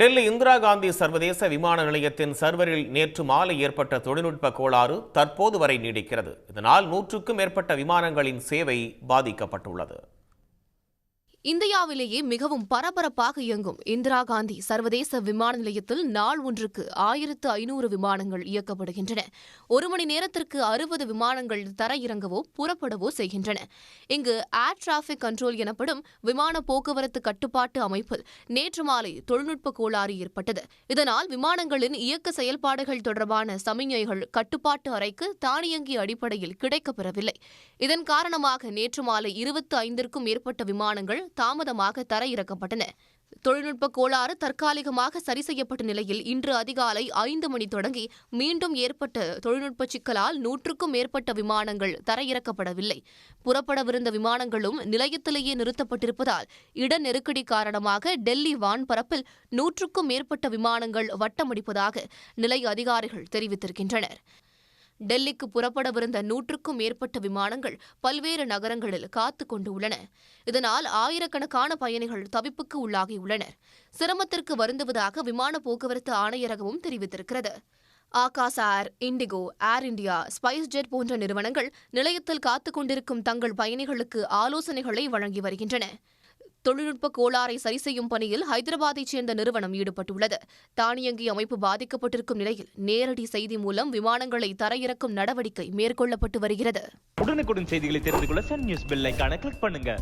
டெல்லி இந்திரா காந்தி சர்வதேச விமான நிலையத்தின் சர்வரில் நேற்று மாலை ஏற்பட்ட தொழில்நுட்ப கோளாறு தற்போது வரை நீடிக்கிறது. இதனால் 100க்கும் மேற்பட்ட விமானங்களின் சேவை பாதிக்கப்பட்டுள்ளது. இந்தியாவிலேயே மிகவும் பரபரப்பாக இயங்கும் இந்திரா காந்தி சர்வதேச விமான நிலையத்தில் நாள் ஒன்றுக்கு 1500 விமானங்கள் இயக்கப்படுகின்றன. ஒரு மணி நேரத்திற்கு 60 விமானங்கள் தரையிறங்கவோ புறப்படவோ செய்கின்றன. இங்கு ஏர் டிராபிக் கண்ட்ரோல் எனப்படும் விமான போக்குவரத்து கட்டுப்பாட்டு அமைப்பில் நேற்று மாலை தொழில்நுட்ப கோளாறு ஏற்பட்டது. இதனால் விமானங்களின் இயக்க செயல்பாடுகள் தொடர்பான சமிக்ஞைகள் கட்டுப்பாட்டு அறைக்கு தானியங்கி அடிப்படையில் கிடைக்கப்பெறவில்லை. இதன் காரணமாக நேற்று மாலை 25க்கும் மேற்பட்ட விமானங்கள் தாமதமாக தரையிறக்கப்பட்டன. தொழில்நுட்ப கோளாறு தற்காலிகமாக சரி செய்யப்பட்ட நிலையில் இன்று அதிகாலை 5 மணி தொடங்கி மீண்டும் ஏற்பட்ட தொழில்நுட்ப சிக்கலால் 100க்கும் மேற்பட்ட விமானங்கள் தரையிறக்கப்படவில்லை. புறப்படவிருந்த விமானங்களும் நிலையத்திலேயே நிறுத்தப்பட்டிருப்பதால் இட நெருக்கடி காரணமாக டெல்லி வான்பரப்பில் 100க்கும் மேற்பட்ட விமானங்கள் வட்டமடிப்பதாக நிலைய அதிகாரிகள் தெரிவித்திருக்கின்றனர். டெல்லிக்கு புறப்படவிருந்த 100க்கும் மேற்பட்ட விமானங்கள் பல்வேறு நகரங்களில் காத்துக் கொண்டு உள்ளன. இதனால் ஆயிரக்கணக்கான பயணிகள் தவிப்புக்கு உள்ளாகியுள்ளனர். சிரமத்திற்கு வருந்துவதாக விமான போக்குவரத்து ஆணையரகமும் தெரிவித்திருக்கிறது. ஆகாஷ் ஏர், இண்டிகோ, ஏர் இண்டியா, ஸ்பைஸ் ஜெட் போன்ற நிறுவனங்கள் நிலையத்தில் காத்துக் கொண்டிருக்கும் தங்கள் பயணிகளுக்கு ஆலோசனைகளை வழங்கி வருகின்றன. தொழில்நுட்ப கோளாறை சரி செய்யும் பணியில் ஹைதராபாத்தைச் சேர்ந்த நிறுவனம் ஈடுபட்டுள்ளது. தானியங்கி அமைப்பு பாதிக்கப்பட்டிருக்கும் நிலையில் நேரடி செய்தி மூலம் விமானங்களை தரையிறக்கும் நடவடிக்கை மேற்கொள்ளப்பட்டு வருகிறது. உடனுக்குடன் செய்திகளை தெரிந்து கொள்ள சன் நியூஸ் பெல் ஐகானை கிளிக் பண்ணுங்க.